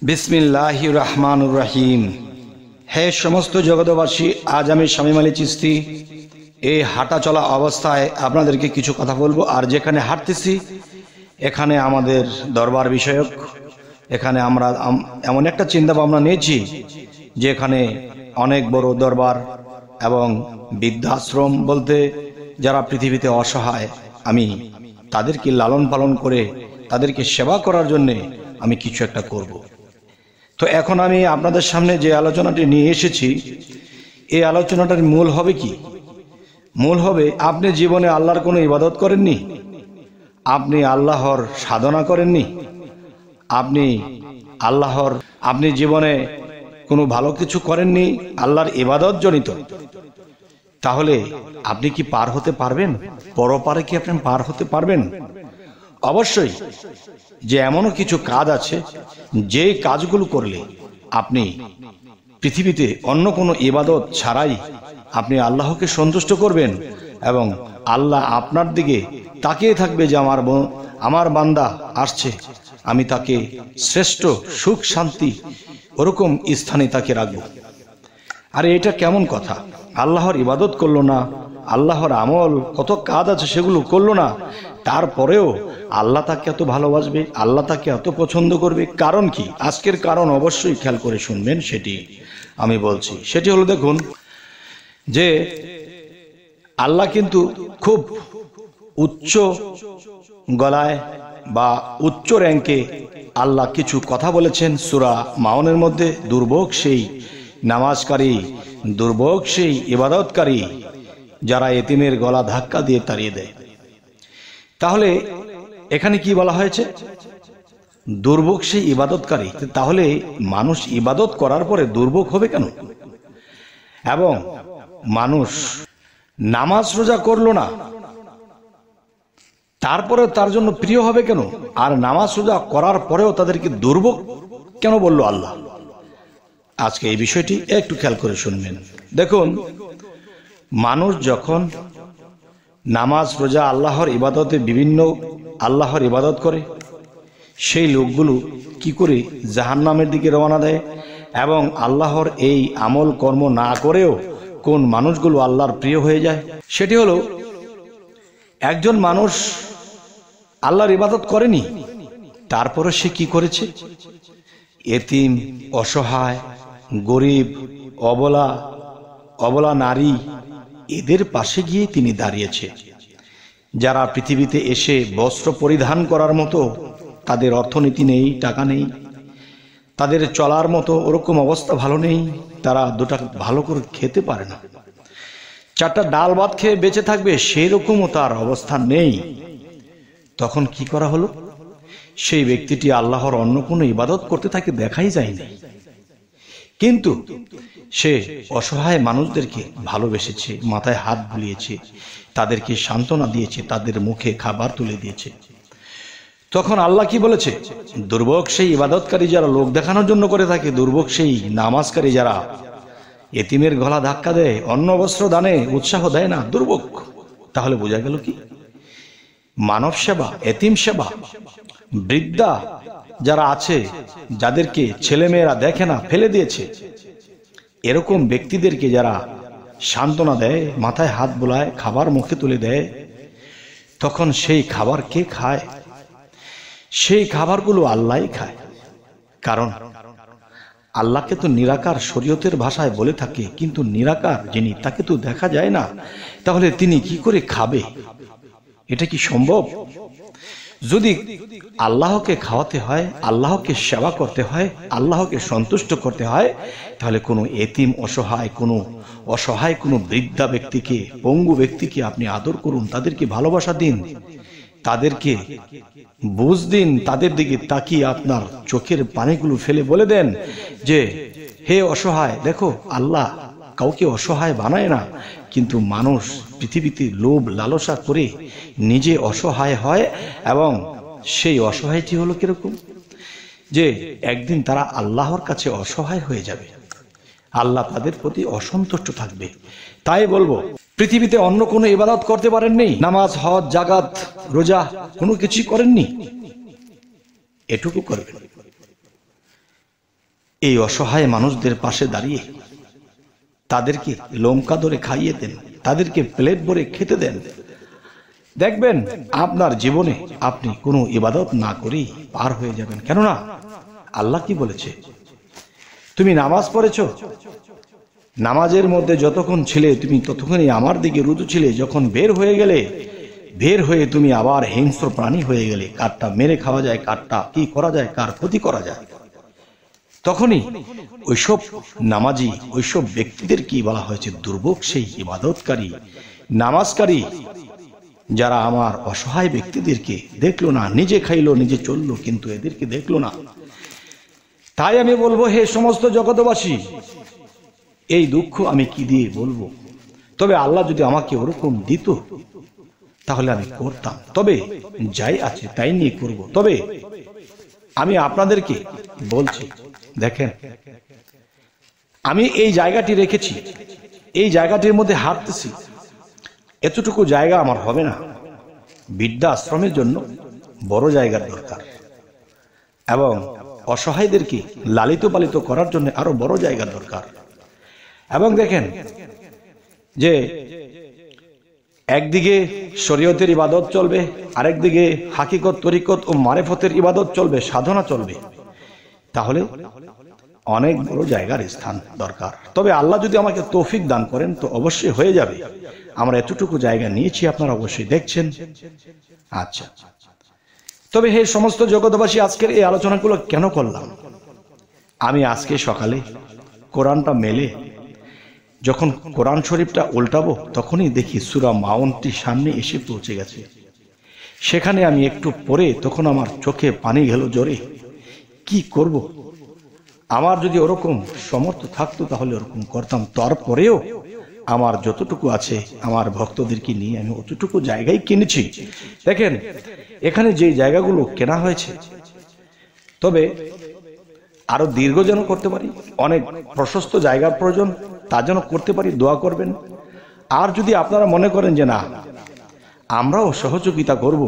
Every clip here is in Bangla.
বিসমিল্লাহির রহমানুর রহিম। হে সমস্ত জগতবাসী, আজ আমি শামীম আলী চিশতি এই হাঁটা চলা অবস্থায় আপনাদেরকে কিছু কথা বলবো। আর যেখানে হাঁটতেছি এখানে আমাদের দরবার বিষয়ক, এখানে আমরা এমন একটা চিন্তা ভাবনা নিয়েছি যে এখানে অনেক বড় দরবার এবং বৃদ্ধাশ্রম বলতে যারা পৃথিবীতে অসহায়, আমি তাদেরকে লালন পালন করে তাদেরকে সেবা করার জন্যে আমি কিছু একটা করব। তো এখন আমি আপনাদের সামনে যে আলোচনাটি নিয়ে এসেছি, এই আলোচনাটার মূল হবে কি? মূল হবে, আপনি জীবনে আল্লাহর কোনো ইবাদত করেননি, আপনি আল্লাহর সাধনা করেননি, আপনি জীবনে কোনো ভালো কিছু করেননি আল্লাহর ইবাদত জনিত, তাহলে আপনি কি পার হতে পারবেন? পরপারে কি আপনি পার হতে পারবেন? অবশ্যই। যে এমনও কিছু কাজ আছে যে কাজগুলো করলে আপনি পৃথিবীতে অন্য কোনো ইবাদত ছাড়াই আপনি আল্লাহকে সন্তুষ্ট করবেন এবং আল্লাহ আপনার দিকে তাকিয়ে থাকবে যে আমার বান্দা আসছে, আমি তাকে শ্রেষ্ঠ সুখ শান্তি ওরকম স্থানে তাকে রাখবো। আরে এটা কেমন কথা? আল্লাহর ইবাদত করলো না, আল্লাহর আমল কত কাজ আছে সেগুলো করলো না, তারপরেও আল্লাহ তাকে এত ভালোবাসবে, আল্লাহ তাকে এত পছন্দ করবে। কারণ কি? আজকের কারণ অবশ্যই খেয়াল করে শুনবেন, সেটি আমি বলছি। সেটি হলো, দেখুন যে আল্লাহ কিন্তু খুব উচ্চ গলায় বা উচ্চ র্যাঙ্কে আল্লাহ কিছু কথা বলেছেন সূরা মাউনের মধ্যে। দুর্ভোগ সেই নামাজকারী, দুর্ভোগ সেই ইবাদতকারী যারা এতিমের গলা ধাক্কা দিয়ে তাড়িয়ে দেয়। তাহলে এখানে কি বলা হয়েছে? দুর্ভোগ সেই ইবাদতকারী। তাহলে মানুষ ইবাদত করার পরে দুর্ভোগ হবে কেন? এবং মানুষ নামাজ রোজা করলো না, তারপরে তার জন্য প্রিয় হবে কেন? আর নামাজ রোজা করার পরেও তাদেরকে দুর্ভোগ কেন বলল আল্লাহ? আজকে এই বিষয়টি একটু খেয়াল করে শুনবেন। দেখুন, মানুষ যখন নামাজ রোজা আল্লাহর ইবাদতে বিভিন্ন আল্লাহর ইবাদত করে, সেই লোকগুলো কি করে জাহান্নামের দিকে রওনা দেয়। এবং আল্লাহর এই আমল কর্ম না করেও কোন মানুষগুলো আল্লাহর প্রিয় হয়ে যায়। সেটি হলো, একজন মানুষ আল্লাহর ইবাদত করেনি, তারপরে সে কি করেছে? এতিম, অসহায়, গরিব, অবলা নারী, এদের পাশে গিয়ে তিনি দাঁড়িয়েছে। যারা পৃথিবীতে এসে বস্ত্র পরিধান করার মতো তাদের অর্থনীতি নেই, টাকা নেই, তাদের চলার মতো ওরকম অবস্থা ভালো নেই, তারা দুটা ভালো করে খেতে পারে না, চারটা ডাল ভাত খেয়ে বেঁচে থাকবে সেরকমও তার অবস্থা নেই। তখন কি করা হলো? সেই ব্যক্তিটি আল্লাহর অন্য কোনো ইবাদত করতে তাকে দেখাই যায়নি, কিন্তু সে অসহায় মানুষদেরকে ভালোবেসেছে, মাথায় হাত বুলিয়েছে, তাদেরকে সান্ত্বনা দিয়েছে, তাদের মুখে খাবার তুলে দিয়েছে। তখন আল্লাহ কি বলেছে? দুর্ভোগ সেই ইবাদতকারী যারা লোক দেখানোর জন্য করে থাকে, দুর্ভোগ সেই নামাজকারী যারা এতিমের গলা ধাক্কা দেয়, অন্ন বস্ত্র দানে উৎসাহ দেয় না, দুর্ভোগ। তাহলে বোঝা গেল কি? মানব সেবা, এতিম সেবা, বৃদ্ধা যারা আছে, যাদেরকে ছেলেমেয়েরা দেখে না, ফেলে দিয়েছে, এরকম ব্যক্তিদেরকে যারা সান্ত্বনা দেয়, মাথায় হাত বোলায়, খাবার মুখে তুলে দেয়, তখন সেই খাবার কে খায়? সেই খাবারগুলো আল্লাহই খায়। কারণ আল্লাহকে তো নিরাকার শরীয়তের ভাষায় বলে থাকে, কিন্তু নিরাকার যিনি, তাকে তো দেখা যায় না, তাহলে তিনি কি করে খাবে? এটা কি সম্ভব? যদি আল্লাহকে খাওয়াতে হয়, আল্লাহকে সেবা করতে হয়, আল্লাহকে সন্তুষ্ট করতে হয়, তাহলে কোনো এতিম, অসহায় কোনো বৃদ্ধা ব্যক্তিকে, পঙ্গু ব্যক্তিকে আপনি আদর করুন, তাদেরকে ভালোবাসা দিন, তাদেরকে বুঝ দিন, তাদের দিকে তাকিয়ে আপনার চোখের পানিগুলো ফেলে বলে দেন যে, হে অসহায়, দেখো আল্লাহ কাউকে অসহায় বানায় না, কিন্তু মানুষ পৃথিবীতে লোভ লালসা করে নিজে অসহায় হয়। এবং সেই অসহায়টি হলো কিরকম? যে একদিন তারা আল্লাহর কাছে অসহায় হয়ে যাবে, আল্লাহ তাদের প্রতি অসন্তুষ্ট থাকবে। তাই বলবো, পৃথিবীতে অন্য কোনো ইবাদত করতে পারেননি, নামাজ, হজ, জাকাত, রোজা কোনো কিছুই করেননি, এটুকু করবেন। এই অসহায় মানুষদের পাশে দাঁড়িয়ে তাদেরকে লঙ্কা ধরে খাইয়ে দেন, তাদেরকে প্লেট ভরে খেতে দেন। দেখবেন আপনার জীবনে আপনি কোনো ইবাদত না করেই পার হয়ে যাবেন। কেননা আল্লাহ কি বলেছে? তুমি নামাজ পড়েছো, নামাজের মধ্যে যতক্ষণ ছিলে তুমি ততক্ষণই আমার দিকে রুজু ছিলে। যখন বের হয়ে গেলে, বের হয়ে তুমি আবার হিংস্র প্রাণী হয়ে গেলে, কারটা মেরে খাওয়া যায়, কারটা কি করা যায়, কার ক্ষতি করা যায়, তখনই ওইসব নামাজি, ওইসব ব্যক্তিদের কি বলা হয়েছে? দুর্ভোগ সেই ইবাদতকারী, নামাজকারী, যারা আমার অসহায় ব্যক্তিদেরকে দেখলো না, নিজে খাইলো, নিজে চললো, কিন্তু এদেরকে দেখলো না। তাই আমি বলবো, হে সমস্ত জগৎবাসী, এই দুঃখ আমি কি দিয়ে বলবো? তবে আল্লাহ যদি আমাকে ওরকম দিত তাহলে আমি করতাম। তবে যাই আছে তাই নিয়ে করব। তবে আমি আপনাদেরকে বলছি, দেখেন, আমি এই জায়গাটি রেখেছি, এই জায়গাটির মধ্যে হাঁটতেছি, এতটুকু জায়গা আমার হবে না। বৃদ্ধাশ্রমের জন্য বড় জায়গার দরকার, এবং অসহায়দেরকে লালিত পালিত করার জন্য আরো বড় জায়গা দরকার। এবং দেখেন যে একদিকে শরীয়তের ইবাদত চলবে, আরেকদিকে হাকিকত, তরিকত ও মারেফতের ইবাদত চলবে, সাধনা চলবে, তাহলে অনেক বড় জায়গার স্থান দরকার। তবে আল্লাহ যদি আমাকে তৌফিক দান করেন তো অবশ্যই হয়ে যাবে। আমরা এতটুকু জায়গা নিয়েছি, আপনারা অবশ্যই দেখছেন। আচ্ছা, তবে হে সমস্ত জগৎবাসী, আজকের এই আলোচনাগুলো কেন করলাম? আমি আজকে সকালে কোরআনটা মেলে যখন কোরআন শরীফটা উল্টাবো, তখনই দেখি সূরা মাউনটি সামনে এসে পৌঁছে গেছে। সেখানে আমি একটু পরে তখন আমার চোখে পানি গেল জোরে। কি করব? আমার যদি ওরকম সমর্থ থাকতো তাহলে ওরকম করতাম। তারপরেও আমার যতটুকু আছে আমার ভক্তদেরকে নিয়ে আমি অতটুকু জায়গায় কিনেছি। দেখেন, এখানে যে জায়গাগুলো কেনা হয়েছে, তবে আরো দীর্ঘ যেন করতে পারি, অনেক প্রশস্ত জায়গার প্রয়োজন, তা যেন করতে পারি, দোয়া করবেন। আর যদি আপনারা মনে করেন যে না, আমরাও সহযোগিতা করব,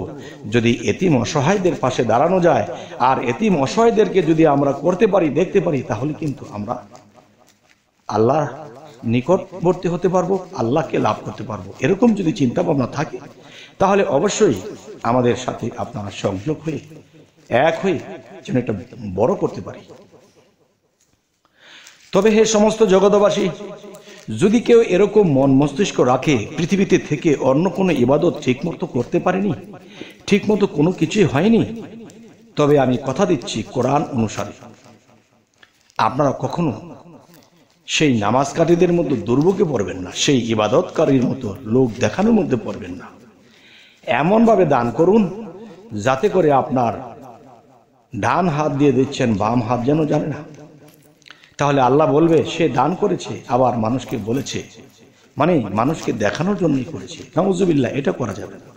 যদি এতিম অসহায়দের পাশে দাঁড়ানো যায় আর এতিম অসহায়দেরকে যদি আমরা করতে পারি, দেখতে পারি, তাহলে কিন্তু আমরা আল্লাহ নিকটবর্তী হতে পারবো, আল্লাহকে লাভ করতে পারবো। এরকম যদি চিন্তা ভাবনা থাকে তাহলে অবশ্যই আমাদের সাথে আপনারা সংযোগ হয়ে এক হয়ে যেন এটা বড় করতে পারি। তবে হে সমস্ত জগৎবাসী, যদি কেউ এরকম মন মস্তিষ্ক রাখে, পৃথিবীতে থেকে অন্য কোনো ইবাদত ঠিক মতো করতে পারেনি, ঠিক মতো কোনো কিছুই হয়নি, তবে আমি কথা দিচ্ছি কোরআন অনুসারে আপনারা কখনো সেই নামাজকারীদের মধ্যে দুর্ভোগে পড়বেন না, সেই ইবাদতকারীর মতো লোক দেখানোর মধ্যে পড়বেন না। এমনভাবে দান করুন যাতে করে আপনার ডান হাত দিয়ে দিচ্ছেন, বাম হাত যেন জানে না। তাহলে আল্লাহ বলবে সে দান করেছে, আবার মানুষকে বলেছে, মানে মানুষকে দেখানোর জন্যই করেছে। নাউজুবিল্লাহ, এটা করা যাবে না।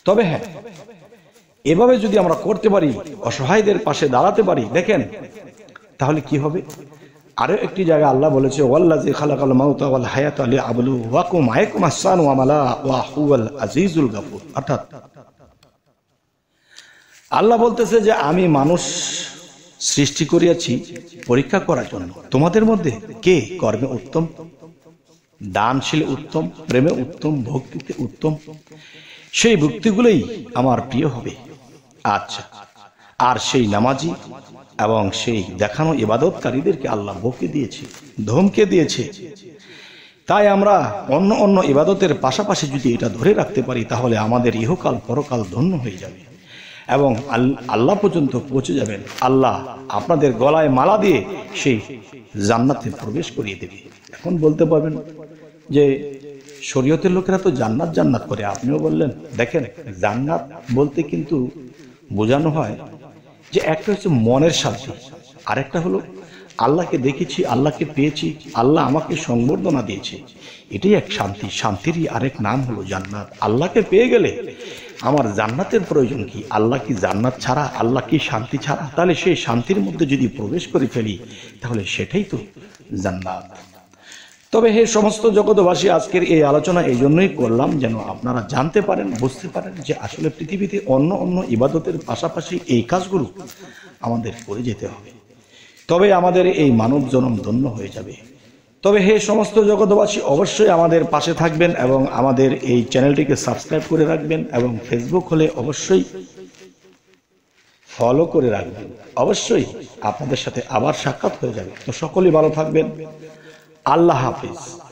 তবে হ্যাঁ, এভাবে যদি আমরা করতে পারি, অসহায়দের পাশে দাঁড়াতে পারি, দেখেন তাহলে কি হবে। আরো একটি জায়গায় আল্লাহ বলেছে, ওয়াল্লাযী খালাকাল মাউতা ওয়াল হায়াতা লিয়াবলুয়াকুম আইয়াকুম আহসানু আমালা ওয়া হুয়াল আজিজুল গাফুর। অর্থাৎ আল্লাহ বলতেছে যে আমি মানুষ সৃষ্টি করিয়াছি পরীক্ষা করার জন্য, তোমাদের মধ্যে কে কর্মে উত্তম, দানশীল উত্তম, প্রেমে উত্তম, ভক্তিতে উত্তম, সেই ভক্তিগুলোই আমার প্রিয় হবে। আচ্ছা, আর সেই নামাজি এবং সেই দেখানো ইবাদতকারীদেরকে আল্লাহ বকে দিয়েছে, ধমকে দিয়েছে। তাই আমরা অন্য অন্য ইবাদতের পাশাপাশি যদি এটা ধরে রাখতে পারি তাহলে আমাদের ইহকাল পরকাল ধন্য হয়ে যাবে এবং আল্লাহ পর্যন্ত পৌঁছে যাবেন। আল্লাহ আপনাদের গলায় মালা দিয়ে সেই জান্নাতে প্রবেশ করিয়ে দেবে। এখন বলতে পারবেন যে শরীয়তের লোকেরা তো জান্নাত জান্নাত করে, আপনিও বললেন। দেখেন, জান্নাত বলতে কিন্তু বোঝানো হয় যে একটা হচ্ছে মনের শান্তি, আরেকটা হলো আল্লাহকে দেখেছি, আল্লাহকে পেয়েছি, আল্লাহ আমাকে সংবর্ধনা দিয়েছে, এটাই এক শান্তি। শান্তিরই আরেক নাম হলো জান্নাত। আল্লাহকে পেয়ে গেলে আমার জান্নাতের প্রয়োজন কি? আল্লাহ কি জান্নাত ছাড়া, আল্লাহ কি শান্তি ছাড়া? তাহলে সেই শান্তির মধ্যে যদি প্রবেশ করে ফেলি তাহলে সেটাই তো জান্নাত। তবে হে সমস্ত জগৎবাসী, আজকের এই আলোচনা এই জন্যই করলাম যেন আপনারা জানতে পারেন, বুঝতে পারেন যে আসলে পৃথিবীতে অন্য অন্য ইবাদতের পাশাপাশি এই কাজগুলো আমাদের করে যেতে হবে। তবে আমাদের এই মানব জন্ম ধন্য হয়ে যাবে। তবে হে সমস্ত জগৎবাসী, অবশ্যই আমাদের পাশে থাকবেন এবং আমাদের এই চ্যানেলটিকে সাবস্ক্রাইব করে রাখবেন এবং ফেসবুক হলে অবশ্যই ফলো করে রাখবেন। অবশ্যই আপনাদের সাথে আবার সাক্ষাৎ হয়ে যাবে। তো সকলেই ভালো থাকবেন। আল্লাহ হাফিজ।